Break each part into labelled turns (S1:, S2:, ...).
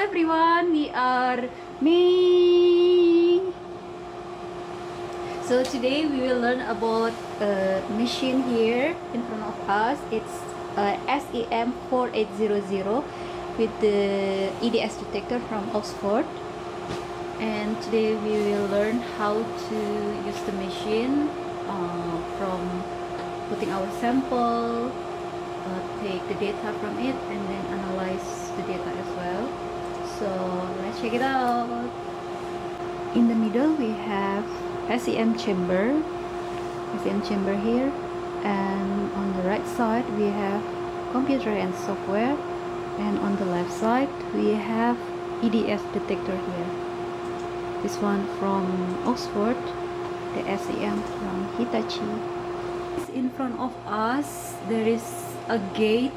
S1: everyone, we are me. So today we will learn about a machine here in front of us. It's SEM 4800 with the EDS detector from Oxford. And today we will learn how to use the machine from putting our sample, take the data from it, and then analyze the data as well. So let's check it out. In the middle we have SEM chamber here, and on the right side we have computer and software, and on the left side we have EDS detector here. This one from Oxford, the SEM from Hitachi. In front of us there is a gate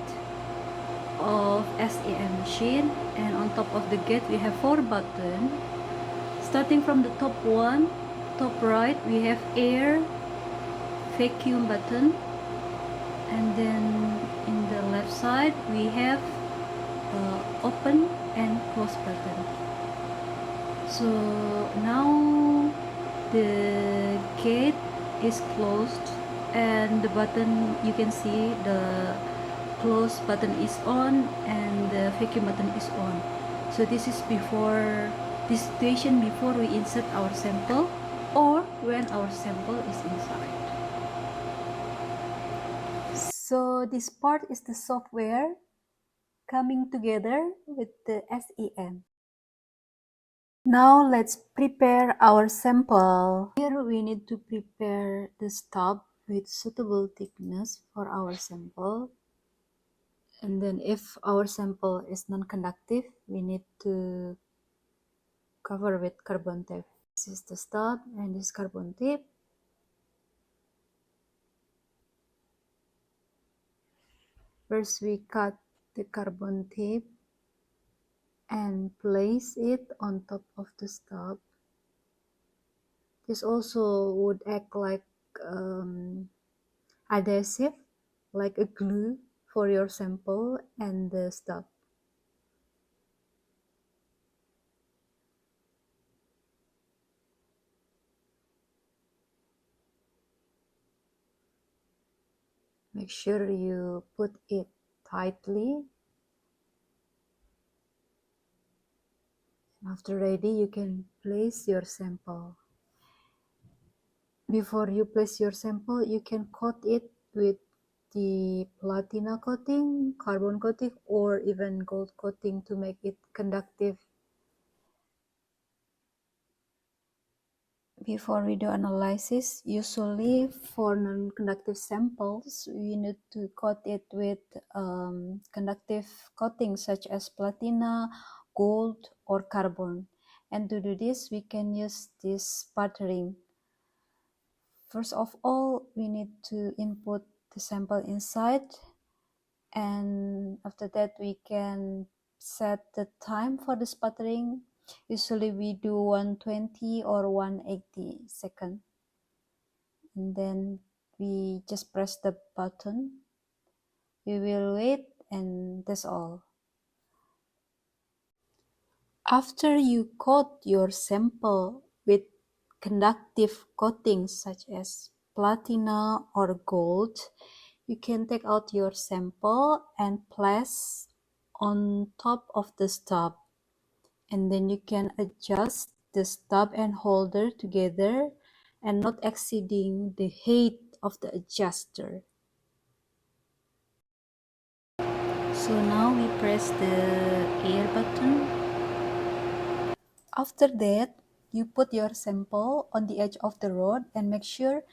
S1: of SEM machine, and on top of the gate we have 4 buttons. Starting from the top right, we have air, vacuum button, and then in the left side we have open and close button. So now the gate is closed, and the button, you can see the close button is on and the vacuum button is on. So this is before this situation, before we insert our sample or when our sample is inside. So this part is the software coming together with the SEM. Now let's prepare our sample. Here we need to prepare the stub with suitable thickness for our sample. And then if our sample is non-conductive, we need to cover with carbon tape. This is the stub and this carbon tape. First we cut the carbon tape and place it on top of the stub. This also would act like adhesive, like a glue for your sample and the stub. Make sure you put it tightly. After ready, you can place your sample. Before you place your sample, you can coat it with the platina coating, carbon coating, or even gold coating to make it conductive. Before we do analysis, usually for non-conductive samples, we need to coat it with conductive coatings such as platina, gold, or carbon. And to do this, we can use this sputtering. First of all, we need to input the sample inside, and after that we can set the time for the sputtering. Usually we do 120 or 180 seconds, and then we just press the button. We will wait, and that's all. After you coat your sample with conductive coatings such as platina or gold, you can take out your sample and place on top of the stub, and then you can adjust the stub and holder together and not exceeding the height of the adjuster. So now we press the air button. After that, you put your sample on the edge of the rod and make sure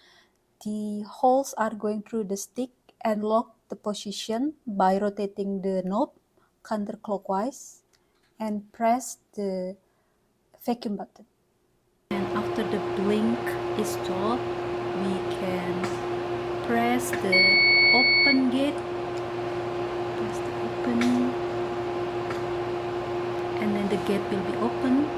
S1: the holes are going through the stick, and lock the position by rotating the knob counterclockwise and press the vacuum button. And after the blink is stopped, we can press the open gate, press the open, and then the gate will be open.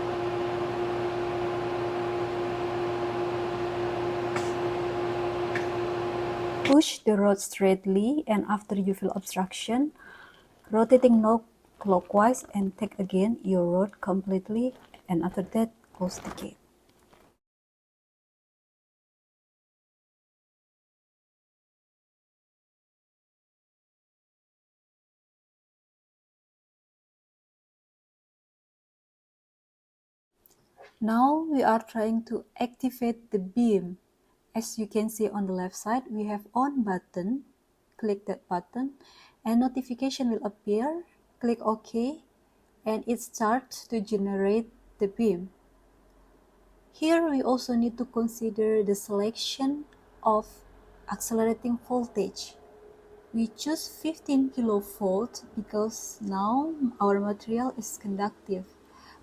S1: Push the rod straightly, and after you feel obstruction, rotating knob clockwise and take again your road completely, and after that close the gate. Now we are trying to activate the beam. As you can see on the left side, we have on button. Click that button and notification will appear. Click OK and it starts to generate the beam. Here we also need to consider the selection of accelerating voltage. We choose 15 kilovolt because now our material is conductive.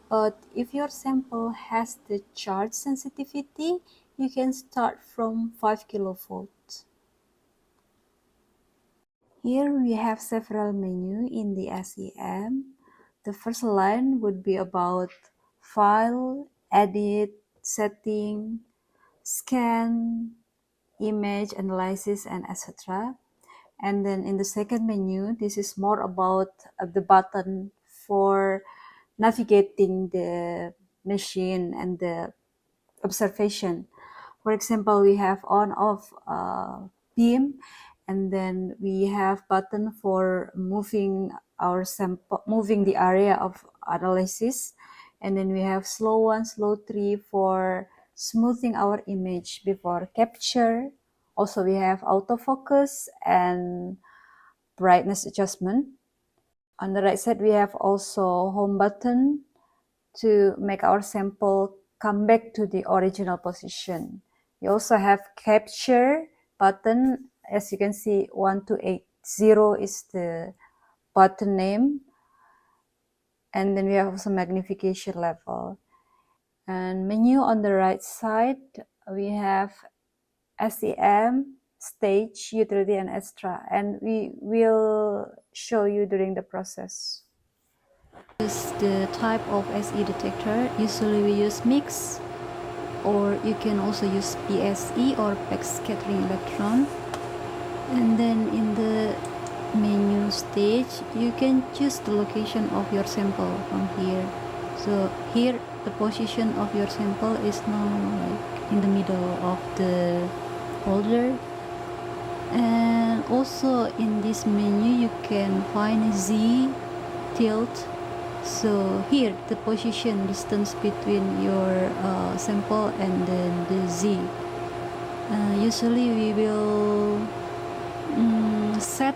S1: But if your sample has the charge sensitivity, you can start from 5 kilovolt. Here we have several menus in the SEM. The first line would be about file, edit, setting, scan, image analysis, and etc. And then in the second menu, this is more about the button for navigating the machine and the observation. For example, we have on off beam, and then we have button for moving our sample, moving the area of analysis, and then we have slow 1, slow 3 for smoothing our image before capture. Also, we have autofocus and brightness adjustment. On the right side, we have also home button to make our sample come back to the original position. We also have capture button. As you can see, 1280 is the button name. And then we have also magnification level. And menu on the right side, we have SEM, stage, utility, and extra. And we will show you during the process. This is the type of SE detector. Usually we use mix, or you can also use PSE or backscattering electron. And then in the menu stage, you can choose the location of your sample from here. So here the position of your sample is now like in the middle of the folder. And also in this menu you can find Z, tilt. So here the position distance between your sample and then the Z. Usually we will set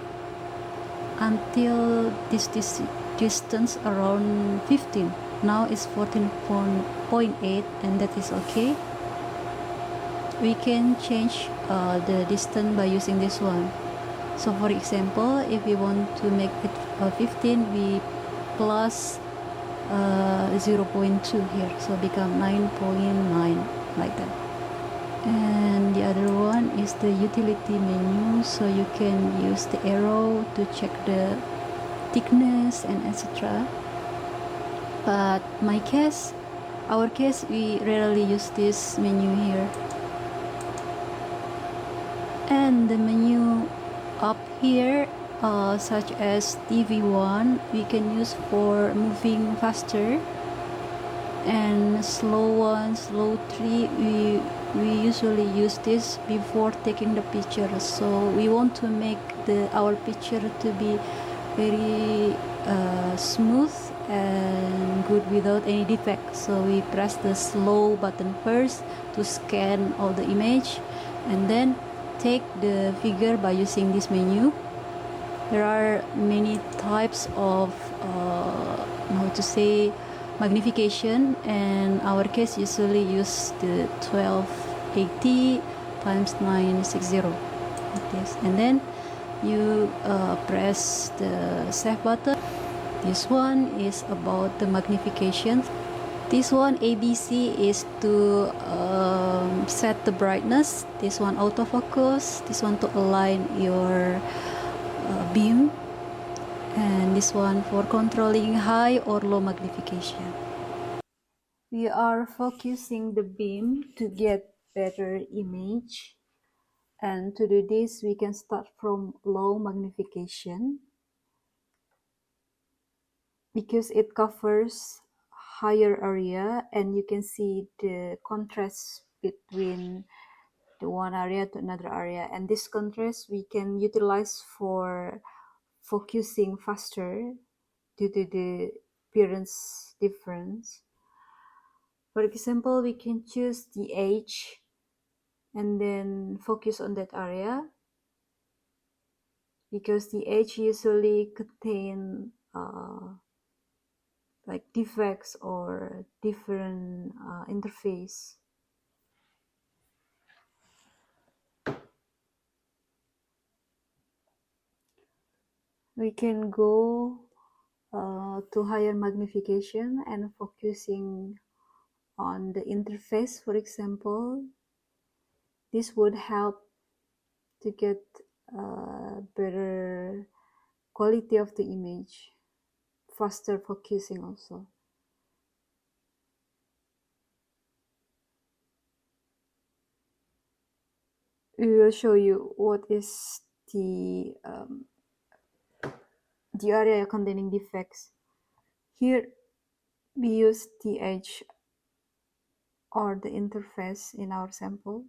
S1: until this distance around 15. Now it's 14.8 and that is okay. We can change the distance by using this one. So for example, if we want to make it 15, we plus 0.2 here, so become 9.9 like that. And the other one is the utility menu, so you can use the arrow to check the thickness and etc. But our case, we rarely use this menu here. And the menu up here, such as TV1, we can use for moving faster, and slow 1, slow 3, we usually use this before taking the picture. So we want to make our picture to be very smooth and good without any defect. So we press the slow button first to scan all the image, and then take the figure by using this menu. There are many types of magnification, and our case usually use the 1280 times 960 like this. And then you press the save button. This one is about the magnification. This one ABC is to set the brightness. This one autofocus. This one to align your beam, and this one for controlling high or low magnification. We are focusing the beam to get better image, and to do this we can start from low magnification. because it covers higher area, and you can see the contrast between the one area to another area, and this contrast we can utilize for focusing faster due to the appearance difference. For example, we can choose the age and then focus on that area, because the age usually contain like defects or different interface. We can go to higher magnification and focusing on the interface, for example. This would help to get better quality of the image, faster focusing also. We will show you what is the area containing defects. Here we use the edge or the interface in our sample.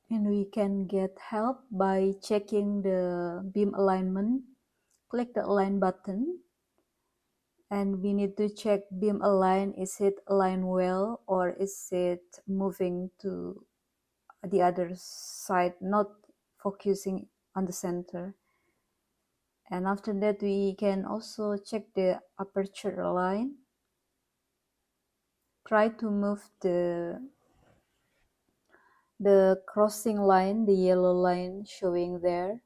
S1: And we can get help by checking the beam alignment. Click the align button, and we need to check beam align. Is it aligned well, or is it moving to the other side, not focusing on the center? And after that, we can also check the aperture line. Try to move the crossing line, the yellow line showing there.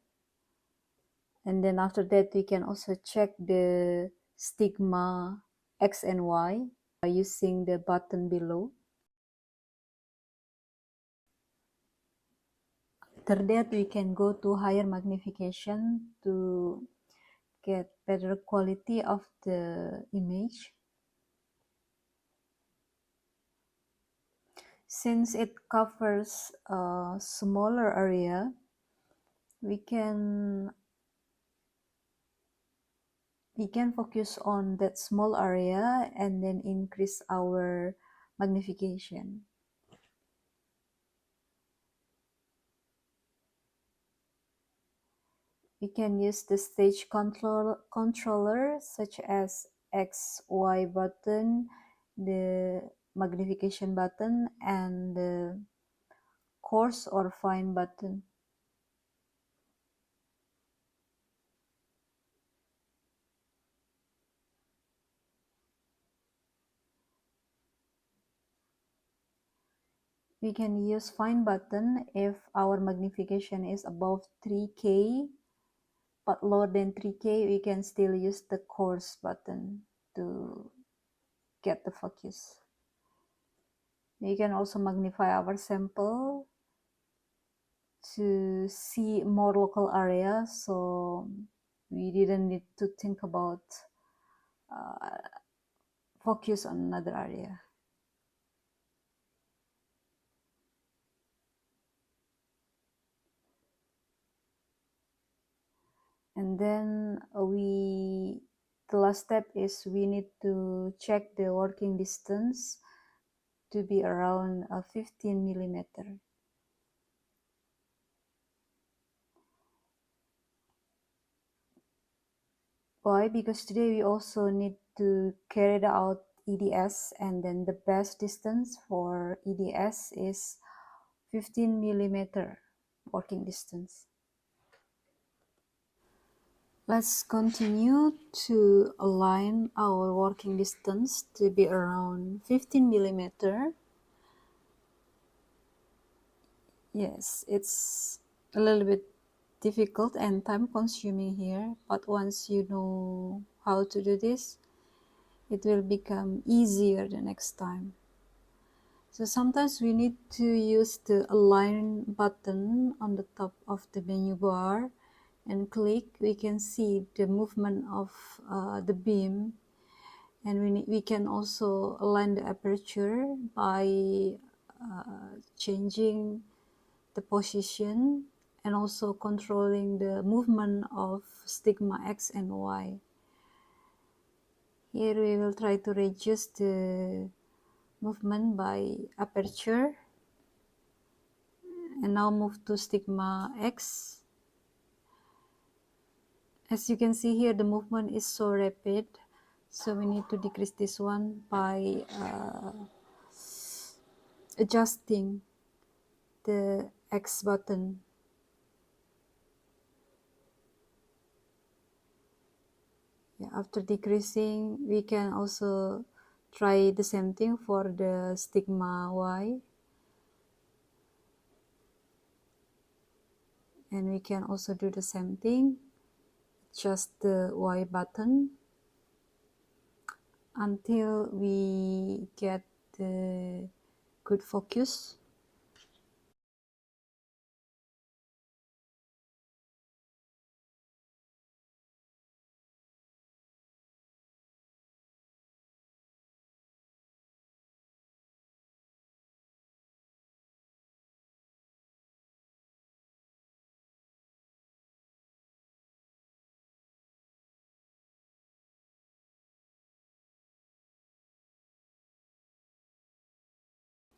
S1: And then after that, we can also check the stigma X and Y by using the button below. After that, we can go to higher magnification to get better quality of the image. Since it covers a smaller area, we can focus on that small area and then increase our magnification. We can use the stage controller such as X, Y button, the magnification button, and the coarse or fine button. We can use fine button if our magnification is above 3K, but lower than 3K, we can still use the coarse button to get the focus. We can also magnify our sample to see more local area, so we didn't need to think about focus on another area. And then the last step is we need to check the working distance to be around 15 millimeter. Why? Because today we also need to carry out EDS, and then the best distance for EDS is 15 millimeter working distance. Let's continue to align our working distance to be around 15 millimeter. Yes, it's a little bit difficult and time consuming here, but once you know how to do this, it will become easier the next time. So sometimes we need to use the align button on the top of the menu bar and click. We can see the movement of the beam And we can also align the aperture by changing the position and also controlling the movement of stigma X and Y. Here we will try to reduce the movement by aperture, and now move to stigma X. As you can see here, the movement is so rapid, so we need to decrease this one by adjusting the X button. Yeah, after decreasing, we can also try the same thing for the stigma Y. And we can also do the same thing, just the Y button until we get the good focus.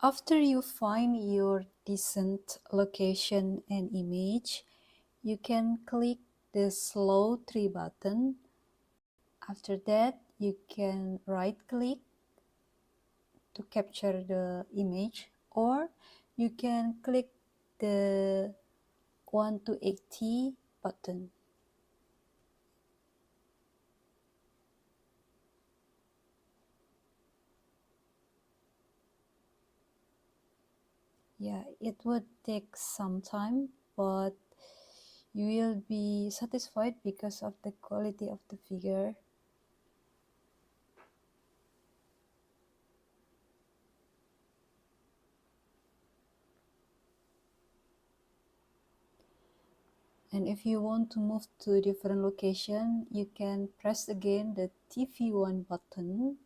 S1: After you find your decent location and image, you can click the slow 3 button. After that, you can right click to capture the image, or you can click the 1 to 80 button. Yeah, it would take some time, but you will be satisfied because of the quality of the figure. And if you want to move to a different location, you can press again the TV1 button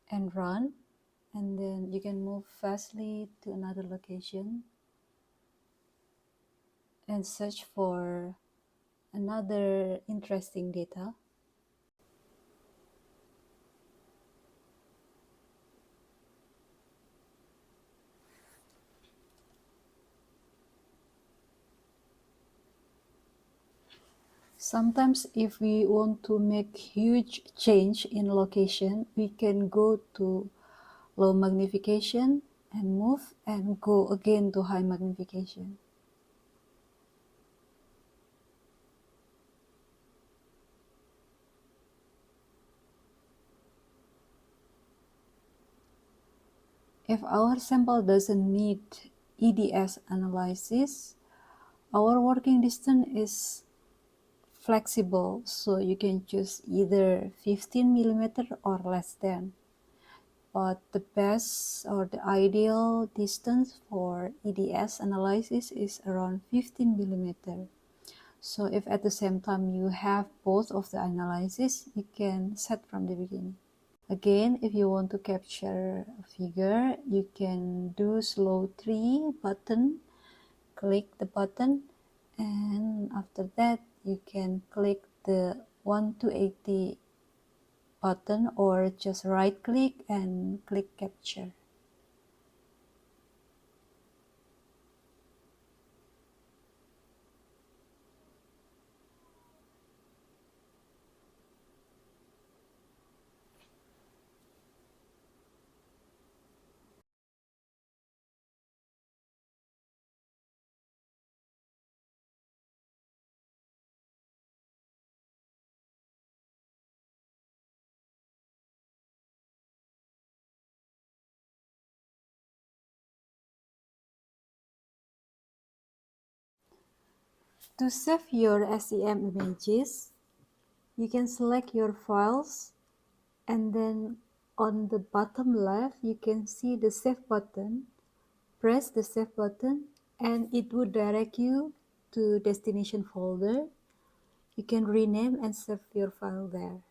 S1: and run, and then you can move fastly to another location and search for another interesting data. Sometimes if we want to make huge change in location, we can go to low magnification and move and go again to high magnification. If our sample doesn't need EDS analysis, our working distance is flexible, so you can choose either 15 millimeter or less than. But the best or the ideal distance for EDS analysis is around 15 millimeter. So if at the same time you have both of the analysis, you can set from the beginning. Again, if you want to capture a figure, you can do slow 3 button, click the button, and after that you can click the 1 to 80 button, or just right click and click capture. To save your SEM images, you can select your files, and then on the bottom left you can see the save button. Press the save button and it would direct you to destination folder. You can rename and save your file there.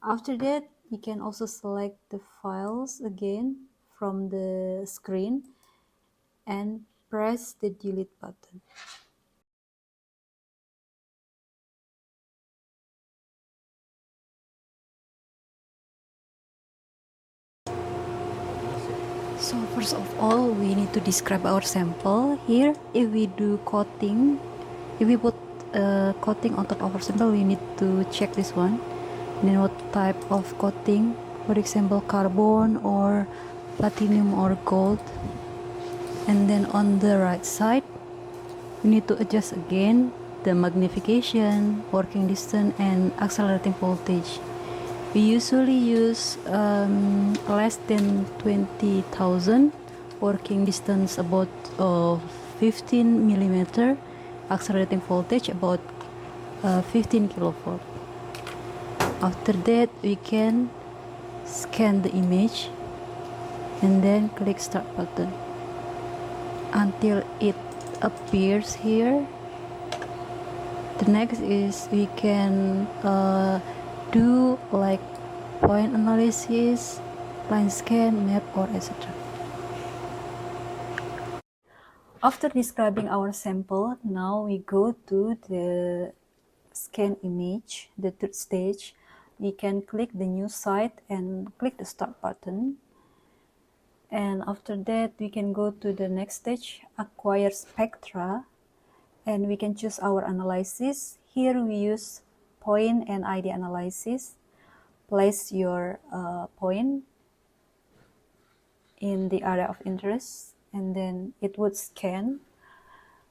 S1: After that, you can also select the files again from the screen and press the delete button. So first of all, we need to describe our sample. Here, if we do coating, if we put coating on top of our sample, we need to check this one. And then what type of coating, for example, carbon or platinum or gold. And then on the right side, we need to adjust again the magnification, working distance, and accelerating voltage. We usually use less than 20,000, working distance about 15 millimeter, accelerating voltage about 15 kilovolt. After that, we can scan the image and then click start button until it appears here. The next is we can do like point analysis, line scan, map, or etc. After describing our sample, now we go to the scan image, the third stage. We can click the new site and click the start button. And after that, we can go to the next stage, acquire spectra, and we can choose our analysis. Here we use point and ID analysis. Place your point in the area of interest, and then it would scan.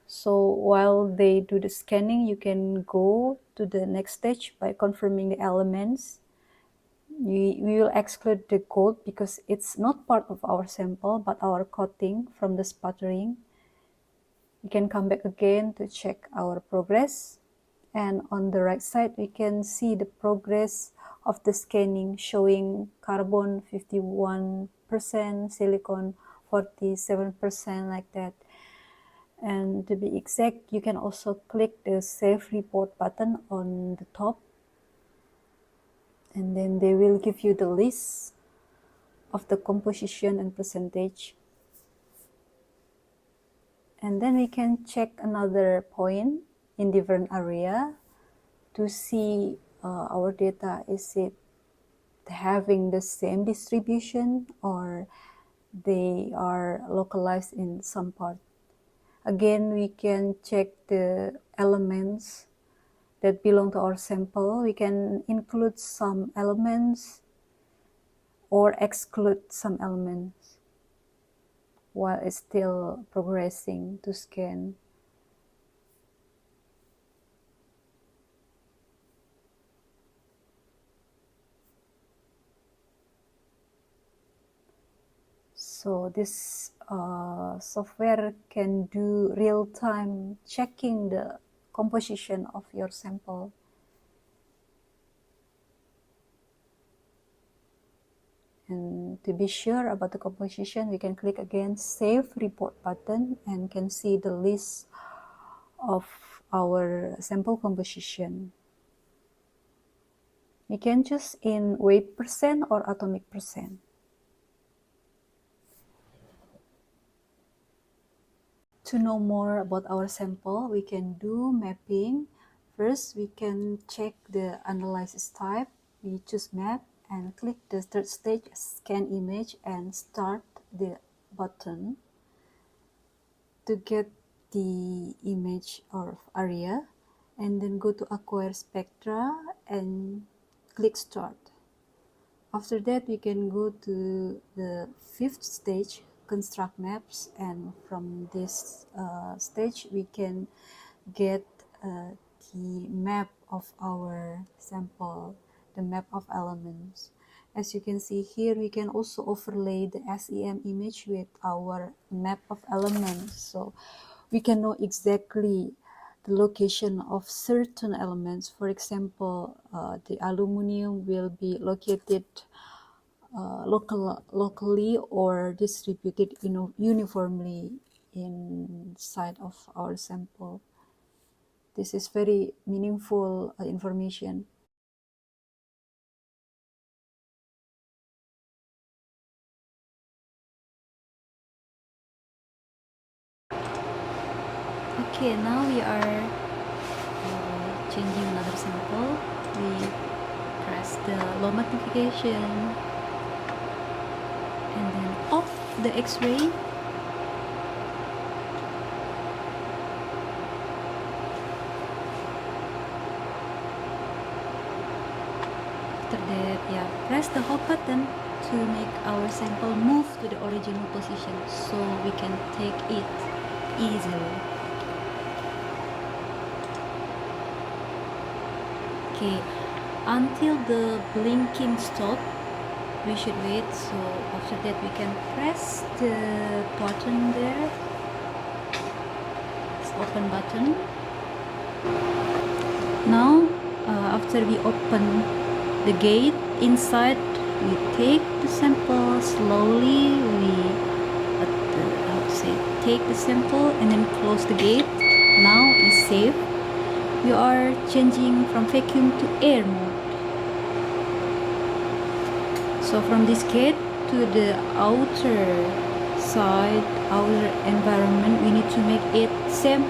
S1: So while they do the scanning, you can go to the next stage by confirming the elements. We will exclude the gold because it's not part of our sample, but our coating from the sputtering. We can come back again to check our progress. And on the right side, we can see the progress of the scanning, showing carbon 51%, silicon 47%, like that. And to be exact, you can also click the Save Report button on the top. And then they will give you the list of the composition and percentage. And then we can check another point in different area to see our data, is it having the same distribution or they are localized in some part. Again, we can check the elements that belong to our sample. We can include some elements or exclude some elements while it's still progressing to scan. So this software can do real-time checking the composition of your sample. And to be sure about the composition, we can click again Save Report button and can see the list of our sample composition. We can choose in weight percent or atomic percent. To know more about our sample, we can do mapping. First, we can check the analysis type. We choose map and click the third stage, scan image, and start the button to get the image or area. And then go to acquire spectra and click start. After that, we can go to the fifth stage, construct maps, and from this stage we can get the map of our sample, the map of elements. As you can see here, we can also overlay the SEM image with our map of elements, so we can know exactly the location of certain elements. For example, the aluminum will be located locally or distributed uniformly inside of our sample. This is very meaningful information. Okay, now we are changing another sample. We press the low magnification and then off the X-ray. After that, yeah, press the hold button to make our sample move to the original position so we can take it easily. Okay, until the blinking stop, we should wait. So after that, we can press the button there. It's open button. Now, after we open the gate inside, we take the sample slowly. We take the sample and then close the gate. Now it's safe. We are changing from vacuum to air mode. So from this gate to the outer side, outer environment, we need to make it same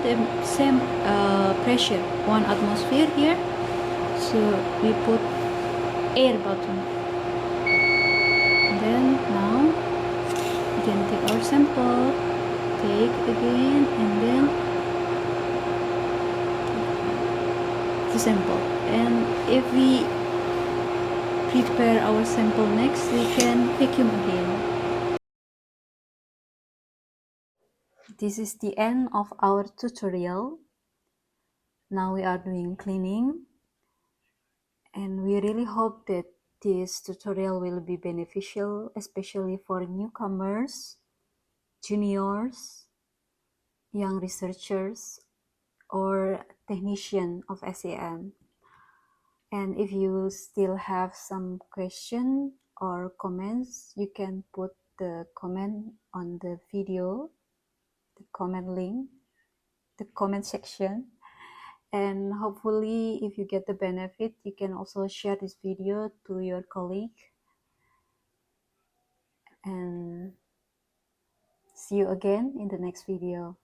S1: pressure, 1 atmosphere here. So we put air button. And then now we can take our sample, take again, and then the sample. And if we prepare our sample next, we can vacuum again. This is the end of our tutorial. Now we are doing cleaning, and we really hope that this tutorial will be beneficial, especially for newcomers, juniors, young researchers, or technician of SEM. And if you still have some question or comments, you can put the comment on the video, the comment link, the comment section. And hopefully, if you get the benefit, you can also share this video to your colleague. And see you again in the next video.